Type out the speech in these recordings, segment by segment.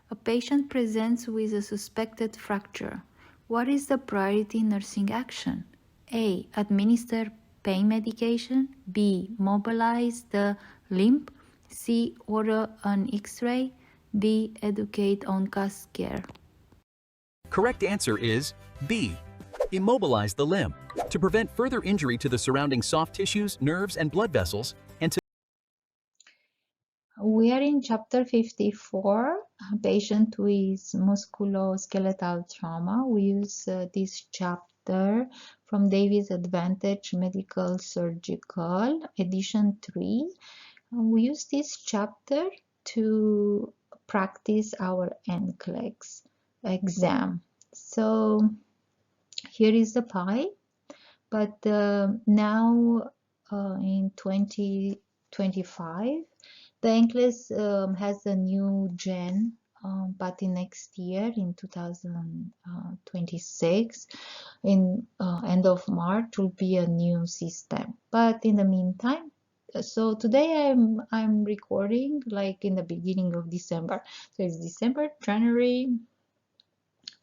A patient presents with a suspected fracture. What is the priority nursing action? A. Administer pain medication. B. Mobilize the limb. C. Order an X-ray. D. Educate on cast care. Correct answer is B. Immobilize the limb to prevent further injury to the surrounding soft tissues, nerves, and blood vessels, and to We are in chapter 54, a patient with musculoskeletal trauma. We use this chapter from Davis Advantage Medical Surgical, edition 3. We use this chapter to practice our NCLEX exam. So here is the pie, but now in 2025, the NCLEX has a new gen, but in next year, in 2026, in end of March, will be a new system. But in the meantime, so today I'm recording like in the beginning of December. So it's December, January,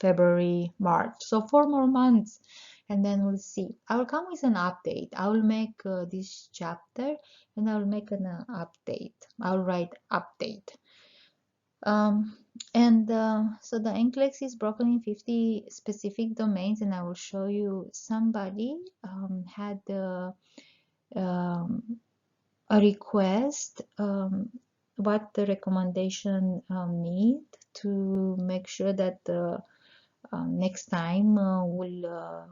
February, March. So 4 more months, and then we'll see. I will come with an update. I will make this chapter, and I will make an update. I will write update. So the NCLEX is broken in 50 specific domains, and I will show you somebody had a request, what the recommendation need to make sure that next time will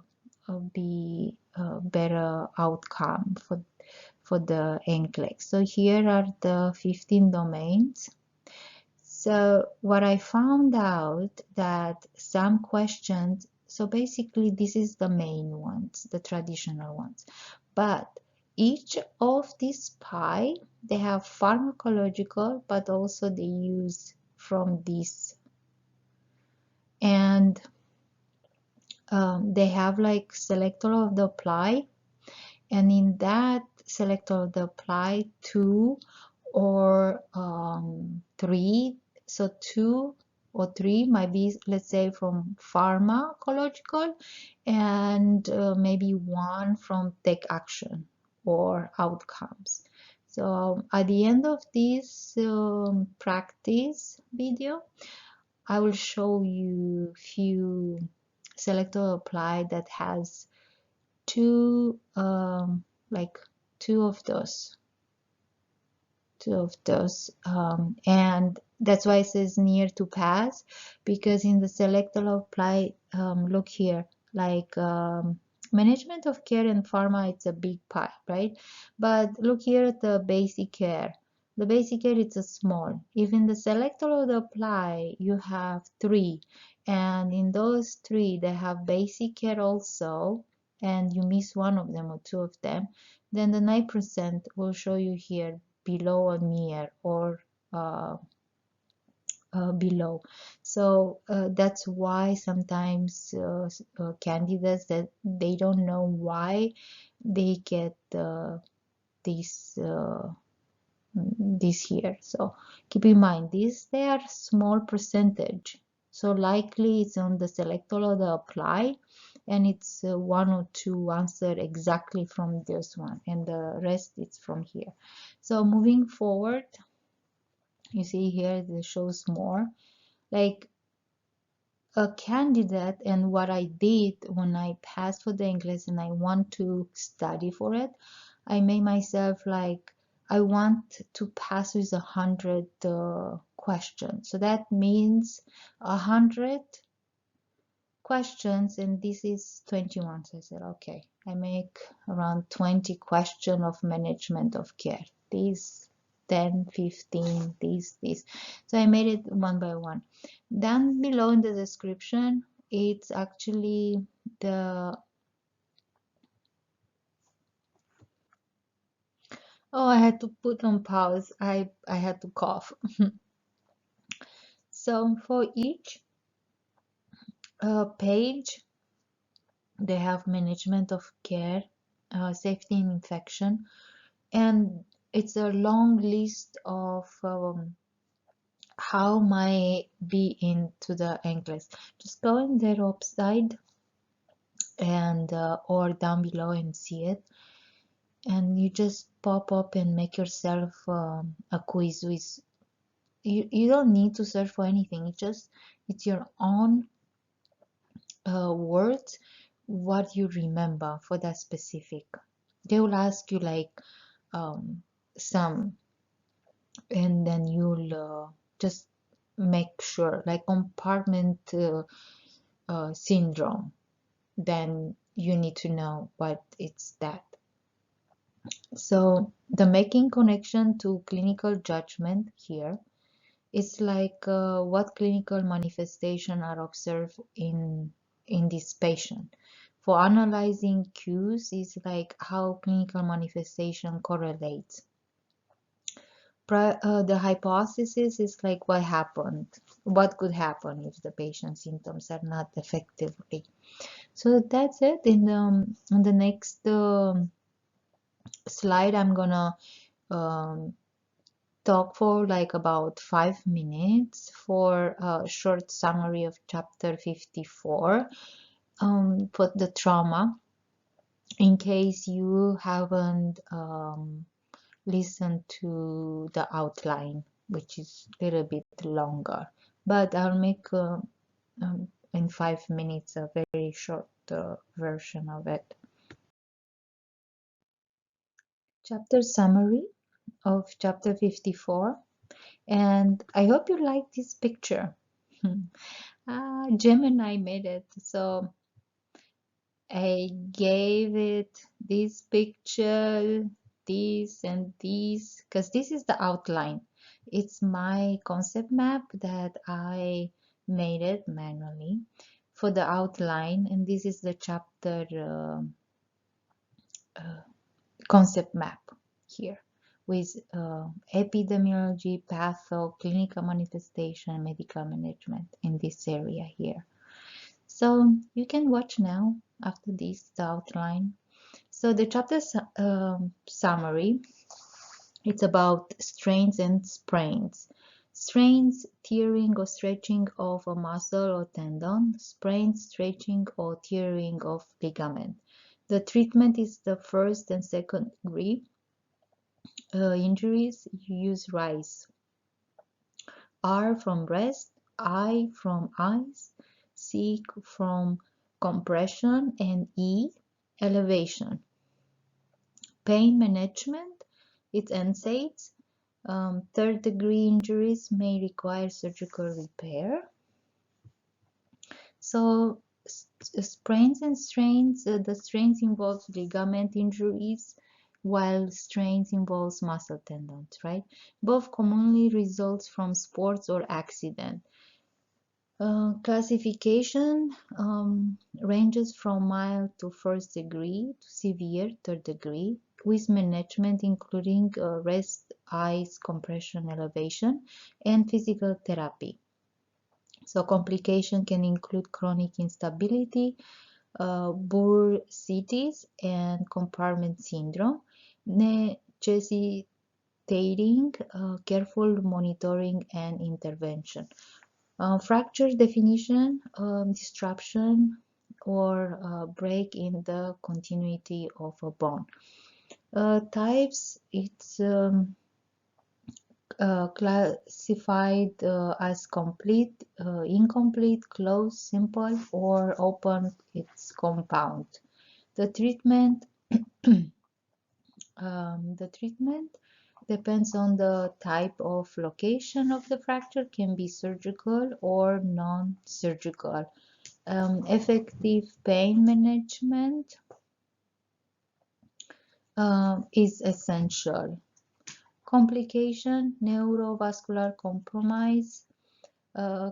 be a better outcome for the NCLEX. So here are the 15 domains. So what I found out that some questions, so basically this is the main ones, the traditional ones, but each of these pie, they have pharmacological, but also they use from this, and they have like selector of the apply, and in that selector of the apply 2 or 3, so 2 or 3 might be, let's say, from pharmacological, and maybe 1 from take action or outcomes. So at the end of this practice video, I will show you few selector apply that has like two of those, and that's why it says near to pass, because in the selector apply, look here, like management of care and pharma, it's a big pie, right? But look here at the basic care. The basic care, it's a small. If in the selector of the apply you have 3, and in those 3 they have basic care also, and you miss one of them or 2 of them, then the 9% will show you here below or near, or below. So that's why sometimes candidates, that they don't know why they get this here. So keep in mind, they are small percentage, so likely it's on the selector or the apply, and it's 1 or 2 answer exactly from this one, and the rest is from here. So moving forward, you see here it shows more, like a candidate, and what I did when I passed for the English and I want to study for it, I made myself like, I want to pass with 100 questions. So that means 100 questions, and this is 21. So I said, okay, I make around 20 questions of management of care. These 10, 15, this. So I made it one by one. Down below in the description, it's actually the, oh, I had to put on pause. I had to cough. So for each page, they have management of care, safety and infection, and it's a long list of how might be into the ankles. Just go in there upside and or down below and see it, and you just pop up and make yourself a quiz with you don't need to search for anything. It's your own words, what you remember for that specific. They will ask you like some, and then you'll just make sure, like compartment syndrome, then you need to know what it's that. So the making connection to clinical judgment here is like what clinical manifestation are observed in this patient. For analyzing cues is like how clinical manifestation correlates. The hypothesis is like what happened, what could happen if the patient's symptoms are not effectively. So that's it. On the next slide, I'm gonna talk for like about 5 minutes for a short summary of chapter 54 for the trauma, in case you haven't listened to the outline, which is a little bit longer, but I'll make in 5 minutes a very short version of it. Chapter summary of chapter 54, and I hope you like this picture. Jim and I made it, so I gave it this picture, this and this, because this is the outline. It's my concept map that I made it manually for the outline, and this is the chapter concept map here with epidemiology, patho, clinical manifestation, medical management in this area here. So you can watch now after this the outline. So the chapter summary, it's about strains and sprains. Strains, tearing or stretching of a muscle or tendon. Sprains, stretching or tearing of ligament. The treatment is the first and second degree injuries. You use RICE. R from rest, I from eyes, C from compression, and E elevation. Pain management, it's NSAIDs. Third degree injuries may require surgical repair. So sprains and strains, the strains involve ligament injuries, while strains involves muscle tendons, right? Both commonly results from sports or accident. Classification ranges from mild to first degree to severe third degree, with management including rest, ice, compression, elevation, and physical therapy. So complication can include chronic instability, bursitis, and compartment syndrome, necessitating careful monitoring and intervention. Fracture definition, disruption or break in the continuity of a bone. Types, it's classified as complete, incomplete, closed, simple, or open, it's compound. The treatment depends on the type of location of the fracture, can be surgical or non-surgical. Effective pain management is essential. Complication, neurovascular compromise,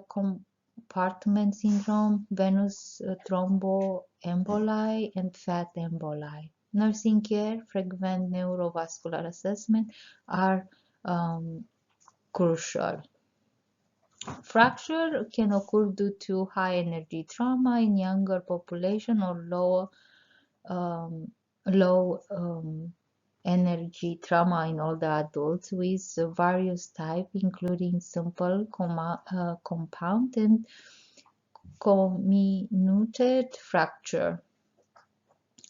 compartment syndrome, venous thromboemboli, and fat emboli. Nursing care, frequent neurovascular assessment are crucial. Fracture can occur due to high energy trauma in younger population or low energy trauma in all the adults with various types, including simple, compound, and comminuted fracture.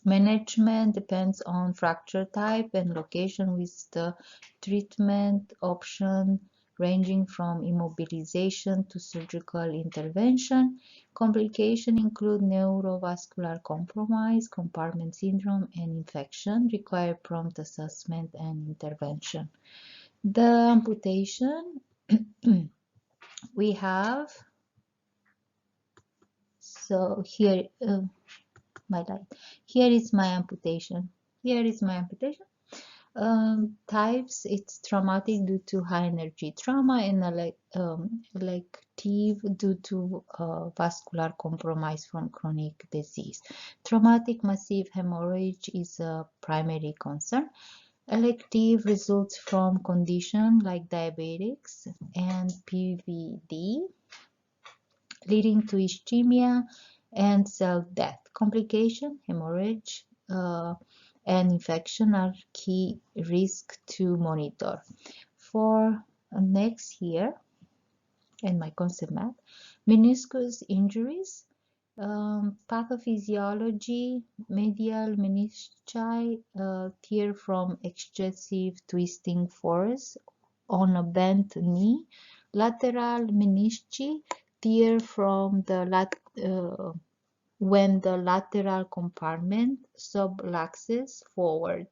Management depends on fracture type and location, with the treatment option ranging from immobilization to surgical intervention. Complications include neurovascular compromise, compartment syndrome, and infection, require prompt assessment and intervention. The amputation we have, so here my light. Here is my amputation. Here is my amputation. Types, it's traumatic due to high energy trauma, and elective due to vascular compromise from chronic disease. Traumatic massive hemorrhage is a primary concern. Elective results from conditions like diabetics and PVD, leading to ischemia and cell death. Complication, hemorrhage, and infection are key risks to monitor. For next year, and my concept map, meniscus injuries, pathophysiology, medial menisci tear from excessive twisting force on a bent knee, lateral menisci tear from the when the lateral compartment subluxes forward.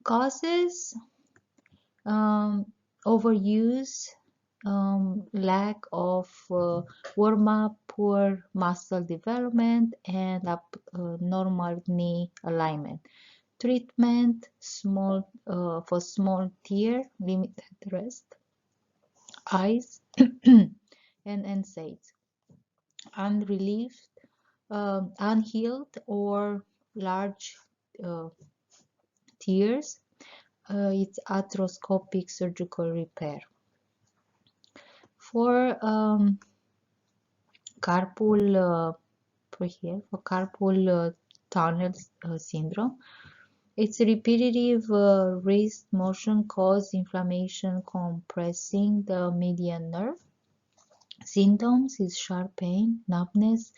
Causes, overuse, lack of warm-up, poor muscle development, and normal knee alignment. Treatment, for small tear, limited rest, eyes, and NSAIDs. Unrelieved, unhealed or large tears, it's arthroscopic surgical repair. For carpal tunnel syndrome, it's repetitive wrist motion cause inflammation compressing the median nerve. Symptoms is sharp pain, numbness,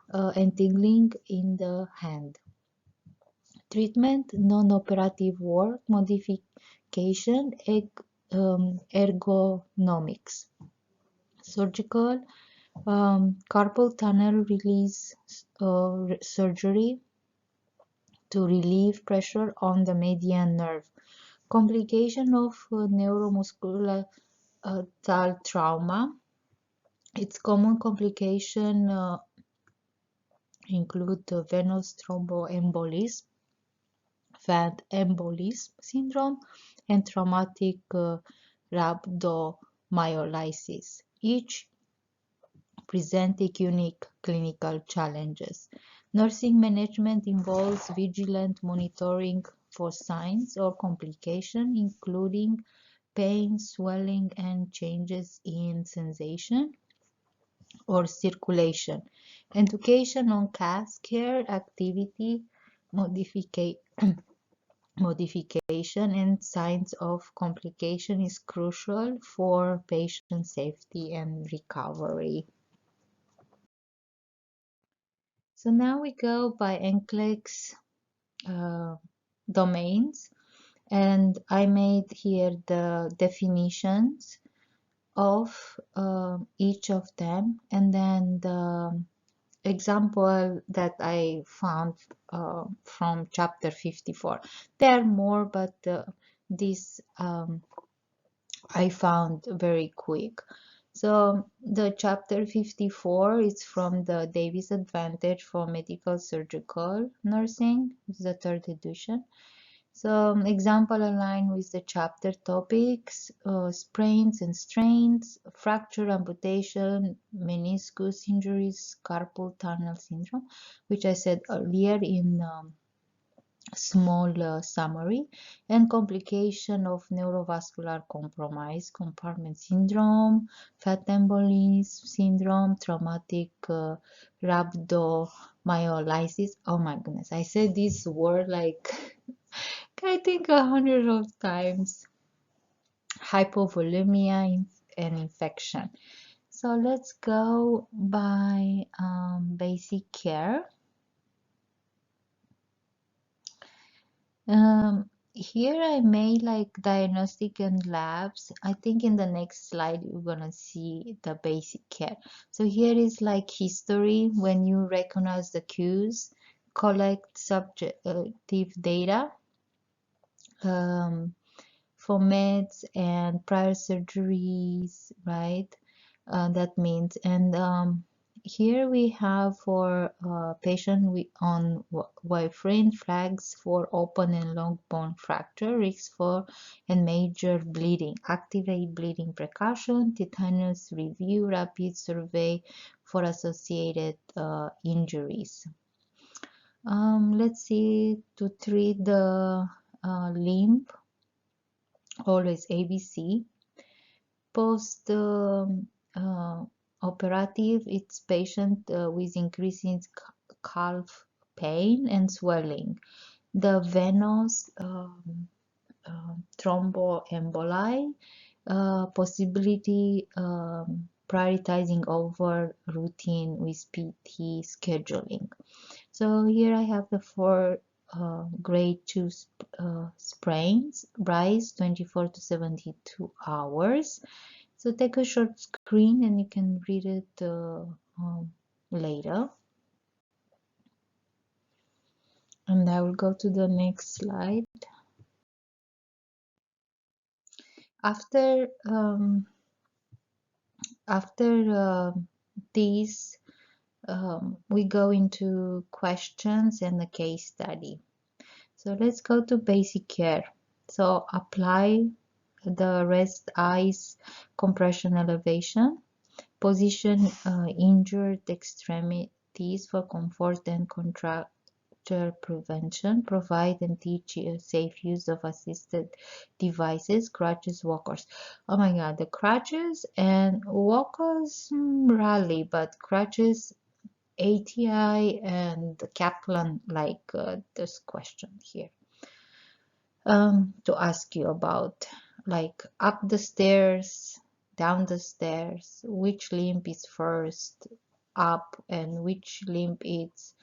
and tingling in the hand. Treatment, non-operative work, modification, ergonomics. Surgical, carpal tunnel release surgery to relieve pressure on the median nerve. Complication of neuromusculoskeletal trauma. Its common complication include venous thromboembolism, fat embolism syndrome, and traumatic rhabdomyolysis. Each presenting unique clinical challenges. Nursing management involves vigilant monitoring for signs or complications, including pain, swelling, and changes in sensation or circulation. Education on CAS care activity modification and signs of complication is crucial for patient safety and recovery. So now we go by NCLEX domains, and I made here the definitions of each of them, and then the example that I found from chapter 54. There are more, but this I found very quick. So the chapter 54 is from the Davis Advantage for Medical Surgical Nursing, the third edition. So example align with the chapter topics, sprains and strains, fracture, amputation, meniscus injuries, carpal tunnel syndrome, which I said earlier in small summary, and complication of neurovascular compromise, compartment syndrome, fat embolism syndrome, traumatic rhabdomyolysis. Oh my goodness, I said this word like I think 100 of times. Hypovolemia and infection. So let's go by basic care. Here I made like diagnostic and labs. I think in the next slide you're gonna see the basic care. So here is like history when you recognize the cues, collect subjective data for meds and prior surgeries, right? That means, and here we have for patient on warfarin flags for open and long bone fracture, risk for and major bleeding, activate bleeding precaution, tetanus review, rapid survey for associated injuries. Let's see, to treat the limb, always ABC. Post operative, it's patient with increasing calf pain and swelling. The venous thromboemboli, possibility prioritizing over routine with PT scheduling. So here I have the four grade 2 sprains, rise 24 to 72 hours. So take a short screen and you can read it later. And I will go to the next slide. After these, we go into questions and the case study. So let's go to basic care. So apply the rest eyes compression elevation. Position injured extremities for comfort and contracture prevention. Provide and teach safe use of assisted devices, crutches, walkers. Oh my God, the crutches and walkers, rarely, but crutches, ATI and Kaplan, like this question here. To ask you about, like up the stairs, down the stairs, which limb is first up and which limb is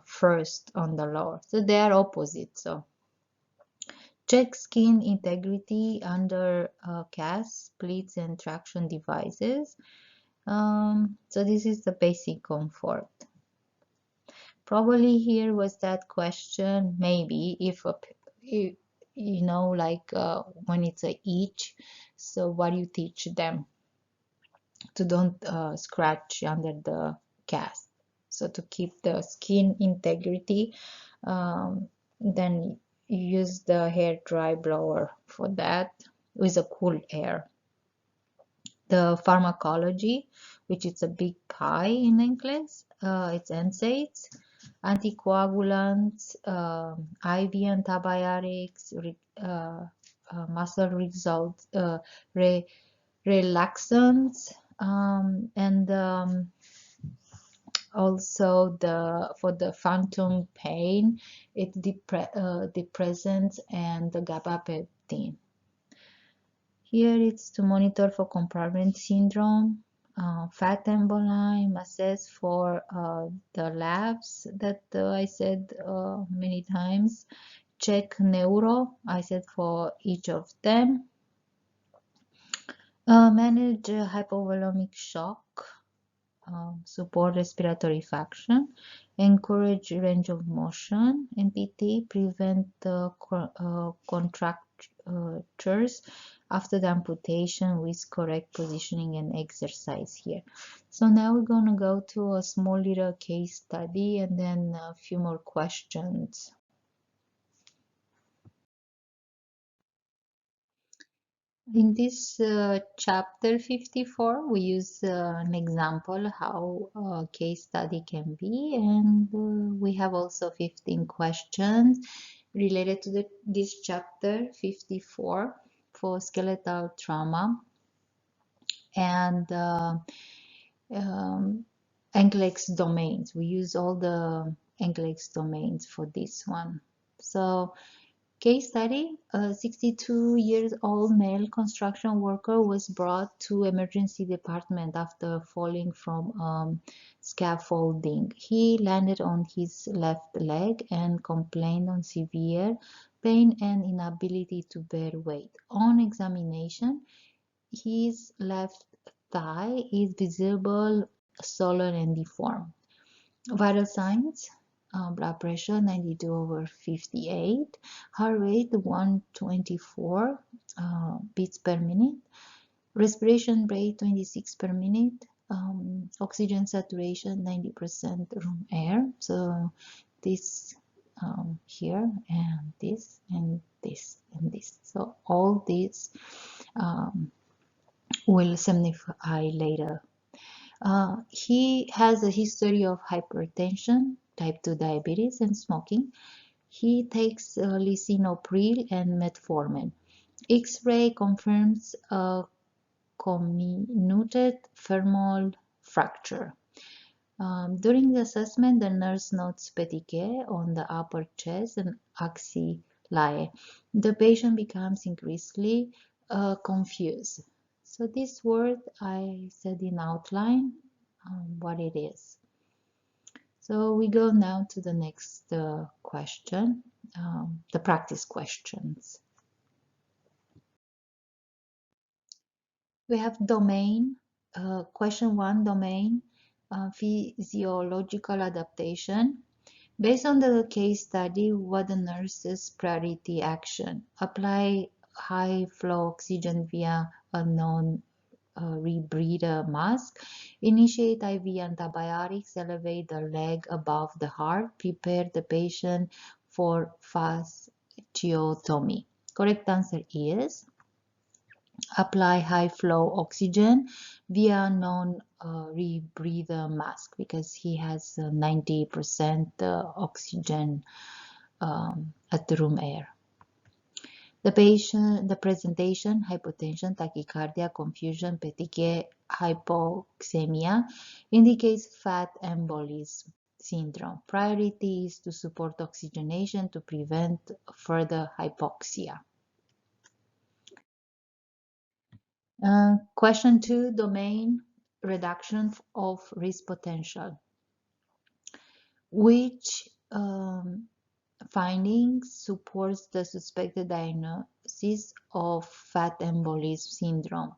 first on the lower. So they are opposite. So check skin integrity under cast, splits, and traction devices. So this is the basic comfort. Probably here was that question, maybe if you know, like when it's a each, so what do you teach them to don't scratch under the cast, so to keep the skin integrity, then use the hair dry blower for that with a cool air. The pharmacology, which is a big pie in NCLEX, it's NSAIDs, anticoagulants, IV antibiotics, muscle results, relaxants, and also for the phantom pain, it's depressants and the gabapentin. Here it's to monitor for compartment syndrome, fat embolism, assess for the labs that I said many times, check neuro, I said for each of them, manage hypovolemic shock, support respiratory function, encourage range of motion, NPT, prevent contractures after the amputation with correct positioning and exercise here. So now we're going to go to a small little case study and then a few more questions. In this chapter 54, we use an example how a case study can be, and we have also 15 questions related to this chapter 54 for skeletal trauma and NCLEX domains. We use all the NCLEX domains for this one. So case study, a 62 years old male construction worker was brought to emergency department after falling from scaffolding. He landed on his left leg and complained of severe pain and inability to bear weight. On examination, his left thigh is visible, swollen and deformed. Vital signs, blood pressure 92/58, heart rate 124 beats per minute, respiration rate 26 per minute, oxygen saturation 90% room air. So this here and this and this and this. So all these will signify later. He has a history of hypertension, type 2 diabetes, and smoking. He takes lisinopril and metformin. X-ray confirms a comminuted femoral fracture. During the assessment, the nurse notes petechiae on the upper chest and axillae. The patient becomes increasingly confused. So this word I said in outline what it is. So we go now to the next question, the practice questions. We have domain, question 1, domain, physiological adaptation. Based on the case study, what the nurse's priority action? Apply high flow oxygen via a rebreather mask, initiate IV antibiotics, elevate the leg above the heart, prepare the patient for fasciotomy. Correct answer is apply high flow oxygen via non-rebreather mask because he has 90% oxygen at the room air. The patient, the presentation, hypotension, tachycardia, confusion, petechiae, hypoxemia indicates fat embolism syndrome. Priority is to support oxygenation to prevent further hypoxia. Question 2, domain, reduction of risk potential. Which findings supports the suspected diagnosis of fat embolism syndrome?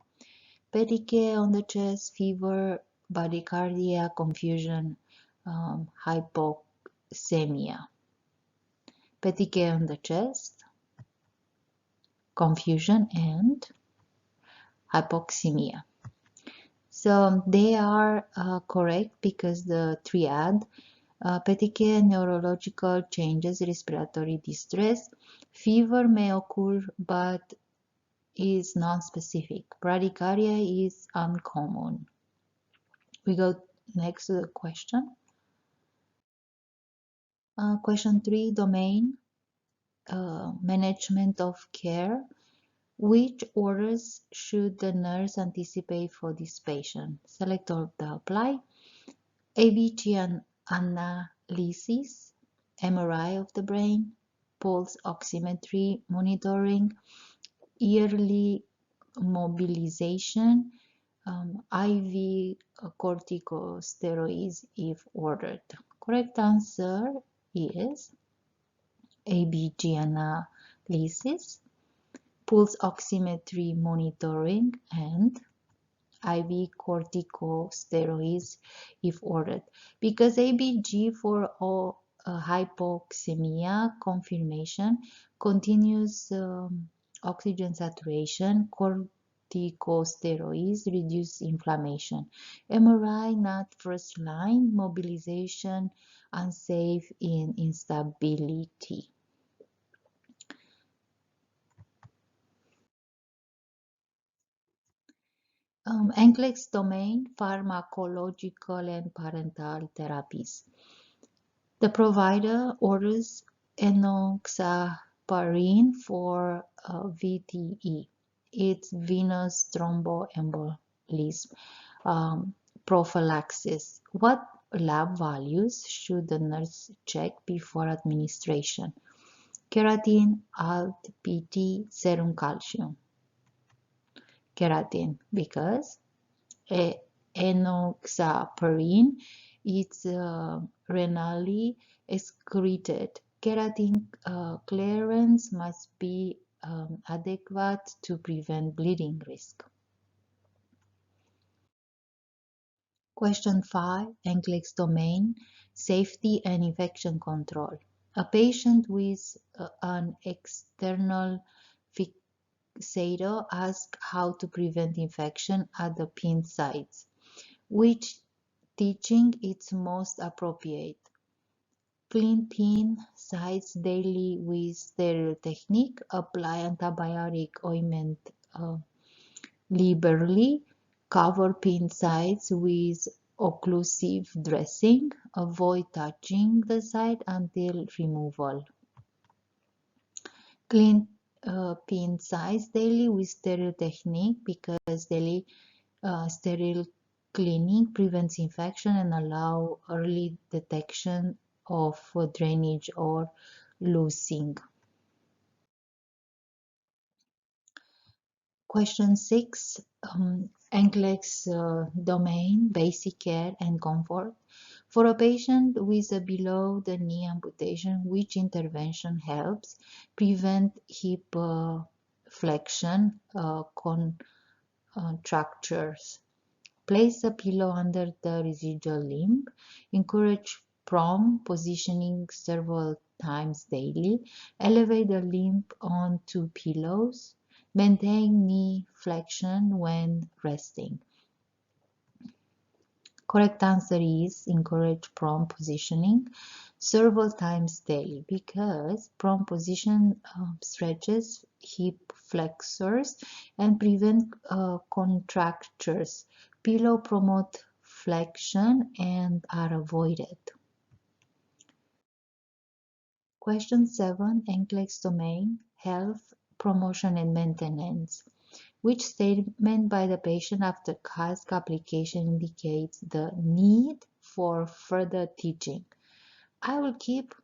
Petechiae on the chest, fever, bradycardia, confusion, hypoxemia. Petechiae on the chest, confusion, and hypoxemia. So they are correct because the triad, petechiae, neurological changes, respiratory distress, fever may occur but is non-specific. Bradycardia is uncommon. We go next to the question. Question 3, domain, management of care. Which orders should the nurse anticipate for this patient? Select all of the apply. ABG analysis, MRI of the brain, pulse oximetry monitoring, yearly mobilization, IV corticosteroids if ordered. Correct answer is ABG analysis, pulse oximetry monitoring, and IV corticosteroids if ordered. Because ABG for all hypoxemia confirmation, continuous oxygen saturation, corticosteroids reduce inflammation. MRI not first line, mobilization unsafe in instability. NCLEX domain, pharmacological and parenteral therapies. The provider orders enoxaparin for VTE. It's venous thromboembolism prophylaxis. What lab values should the nurse check before administration? Keratin, alt, PT, serum calcium. Keratin, because enoxaparin is renally excreted. Keratin clearance must be adequate to prevent bleeding risk. Question 5, NCLEX domain, safety and infection control. A patient with an external fixator asks how to prevent infection at the pin sites. Which teaching is most appropriate? Clean pin sites daily with sterile technique. Apply antibiotic ointment liberally. Cover pin sites with occlusive dressing. Avoid touching the site until removal. Clean pin sites daily with sterile technique because daily sterile cleaning prevents infection and allow early detection of drainage or loosening. Question 6, NCLEX domain, basic care and comfort. For a patient with a below-the-knee amputation, which intervention helps prevent hip flexion contractures? Place a pillow under the residual limb. Encourage prompt positioning several times daily. Elevate the limb on 2 pillows. Maintain knee flexion when resting. Correct answer is encourage prompt positioning several times daily because prompt position stretches hip flexors and prevent contractures. Pillow promote flexion and are avoided. Question 7, NCLEX domain, health, promotion and maintenance. Which statement by the patient after cast application indicates the need for further teaching? I will keep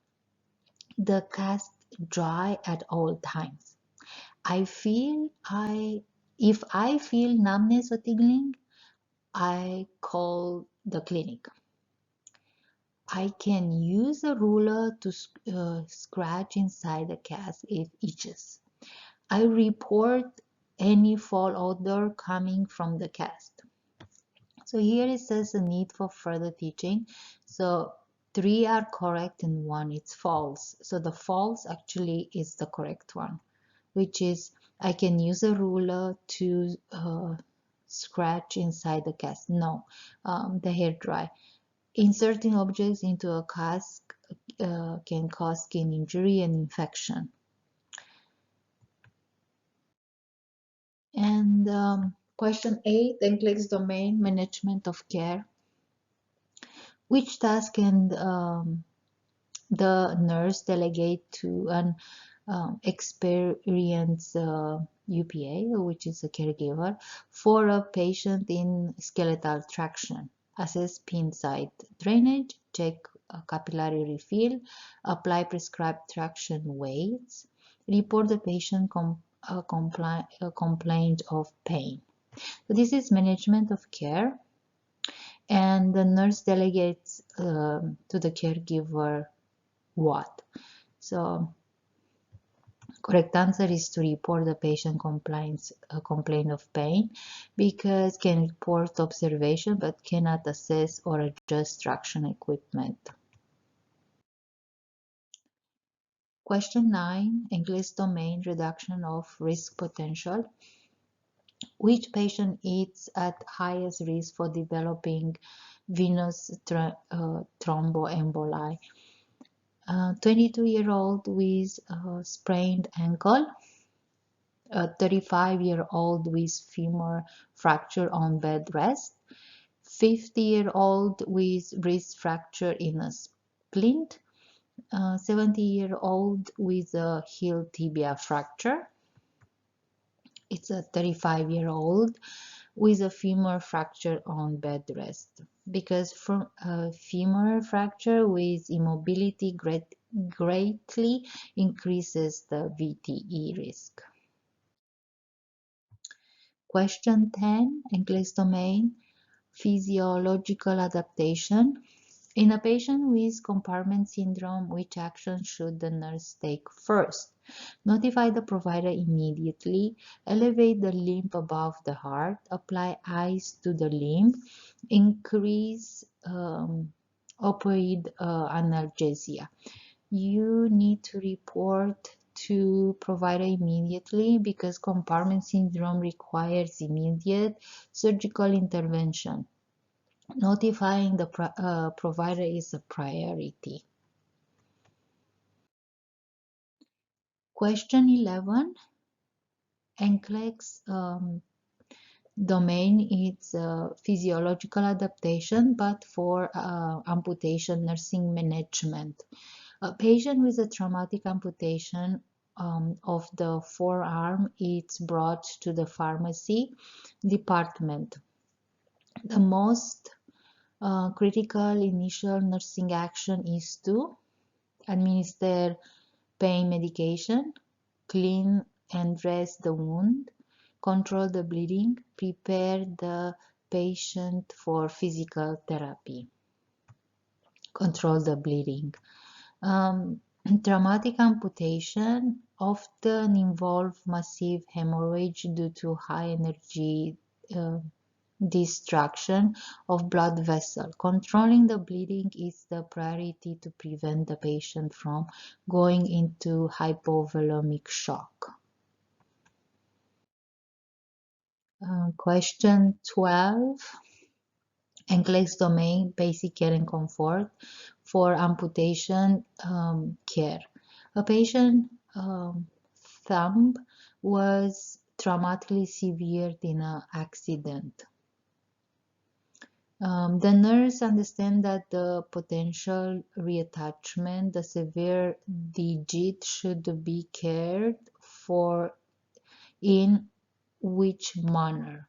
the cast dry at all times. If I feel numbness or tingling, I call the clinic. I can use a ruler to scratch inside the cast if it itches. I report any foul odor coming from the cast. So here it says a need for further teaching. So 3 are correct and 1 is false. So the false actually is the correct one, which is I can use a ruler to scratch inside the cast. No, the hair dry. Inserting objects into a cast can cause skin injury and infection. And question 8, NCLEX domain, management of care. Which task can the nurse delegate to an experienced UPA, which is a caregiver, for a patient in skeletal traction? Assess pin site drainage, check capillary refill, apply prescribed traction weights, report the patient complaint of pain. So this is management of care, and the nurse delegates to the caregiver what? So correct answer is to report the patient complaint of pain because can report observation but cannot assess or adjust traction equipment. Question 9, NCLEX domain, reduction of risk potential. Which patient is at highest risk for developing venous thromboemboli? 22-year-old with a sprained ankle, a 35-year-old with femur fracture on bed rest, 50-year-old with wrist fracture in a splint, 70-year-old with a heel tibia fracture. It's a 35-year-old with a femur fracture on bed rest, because from a femur fracture with immobility greatly increases the VTE risk. Question 10, NCLEX domain, physiological adaptation. In a patient with compartment syndrome, which action should the nurse take first? Notify the provider immediately, elevate the limb above the heart, apply ice to the limb, increase opioid analgesia. You need to report to provider immediately because compartment syndrome requires immediate surgical intervention. Notifying the provider is a priority. Question 11, NCLEX domain is physiological adaptation, but for amputation nursing management. A patient with a traumatic amputation of the forearm is brought to the pharmacy department. The most critical initial nursing action is to administer pain medication, clean and dress the wound, control the bleeding, prepare the patient for physical therapy, control the bleeding. Traumatic amputation often involve massive hemorrhage due to high energy destruction of blood vessel. Controlling the bleeding is the priority to prevent the patient from going into hypovolemic shock. Question 12, NCLEX domain, basic care and comfort for amputation care. A patient thumb was traumatically severed in an accident. The nurse understands that the potential reattachment, the severe digit should be cared for in which manner.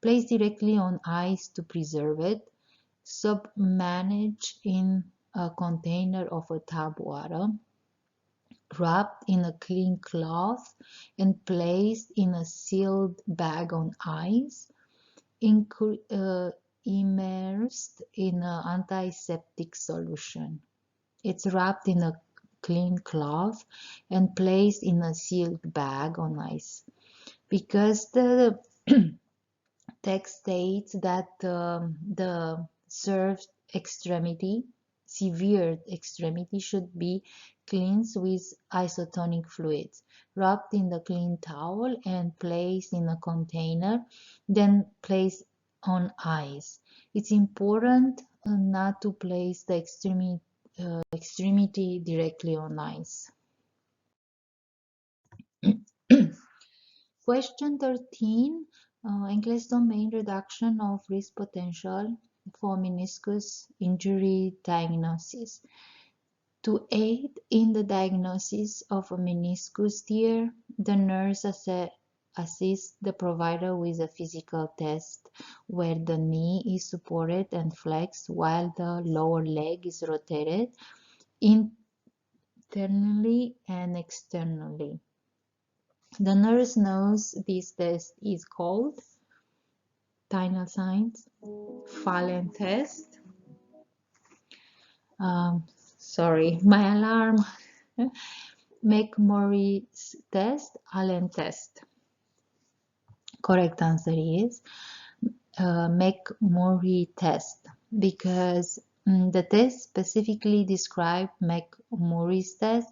Place directly on ice to preserve it. Submerge in a container of a tap water. Wrapped in a clean cloth and placed in a sealed bag on ice. Immersed in an antiseptic solution. It's wrapped in a clean cloth and placed in a sealed bag on ice. Because the text states that the severed extremity should be cleansed with isotonic fluids, wrapped in the clean towel and placed in a container, then placed on ice. It's important not to place the extremity directly on ice. Question 13, NCLEX domain, reduction of risk potential for meniscus injury diagnosis. To aid in the diagnosis of a meniscus tear, the nurse assists the provider with a physical test where the knee is supported and flexed while the lower leg is rotated internally and externally. The nurse knows this test is called Tinal signs, Fallen test. Sorry, my alarm. McMurray's test, Allen test. Correct answer is McMurray test because the test specifically described McMurray's test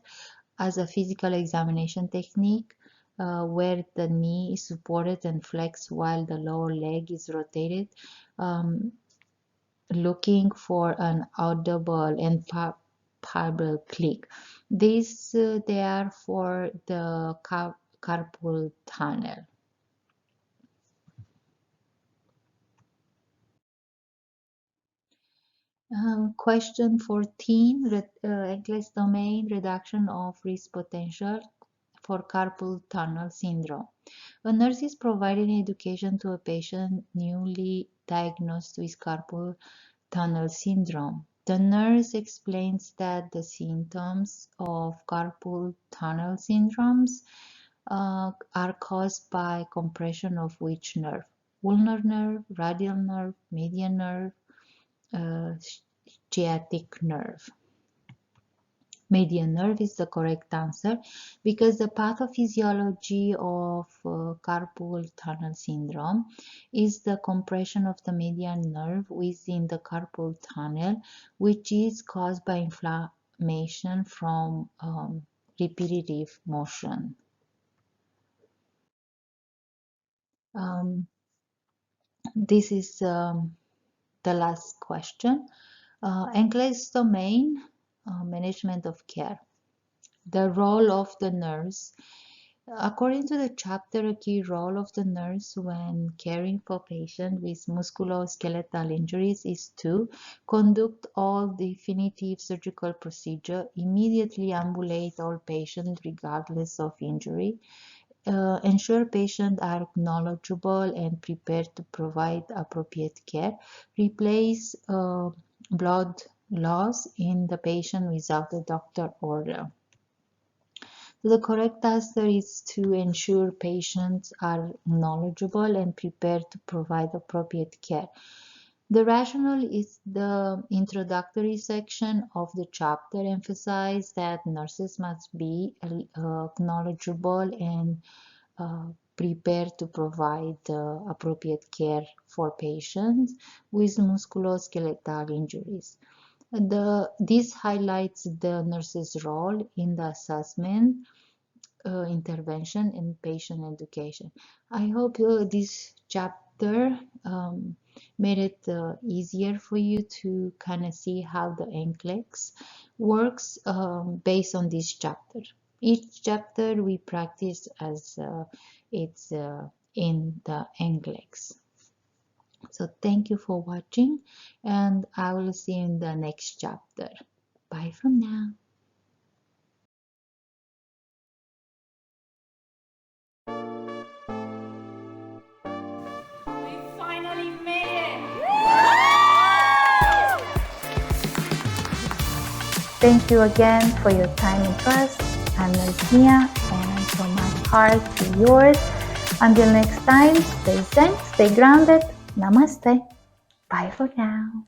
as a physical examination technique where the knee is supported and flexed while the lower leg is rotated, looking for an audible and palpable click. These they are for the carpal tunnel. Question 14, NCLEX domain, reduction of risk potential for carpal tunnel syndrome. A nurse is providing education to a patient newly diagnosed with carpal tunnel syndrome. The nurse explains that the symptoms of carpal tunnel syndromes are caused by compression of which nerve? Ulnar nerve, radial nerve, median nerve, sciatic nerve. Median nerve is the correct answer because the pathophysiology of carpal tunnel syndrome is the compression of the median nerve within the carpal tunnel, which is caused by inflammation from repetitive motion. This is the last question. NCLEX domain, management of care. The role of the nurse. According to the chapter, a key role of the nurse when caring for patients with musculoskeletal injuries is to conduct all definitive surgical procedure, immediately ambulate all patients regardless of injury, ensure patients are knowledgeable and prepared to provide appropriate care, replace blood loss in the patient without a doctor order. The correct answer is to ensure patients are knowledgeable and prepared to provide appropriate care. The rationale is the introductory section of the chapter emphasizes that nurses must be knowledgeable and prepared to provide appropriate care for patients with musculoskeletal injuries. This highlights the nurse's role in the assessment, intervention, and patient education. I hope this chapter made it easier for you to kind of see how the NCLEX works based on this chapter. Each chapter we practice as it's in the NCLEX. So thank you for watching, and I will see you in the next chapter. Bye from now. We finally made it! Thank you again for your time and trust. I'm Mia, and from my heart to yours. Until next time, stay zen, stay grounded. Namaste. Bye for now.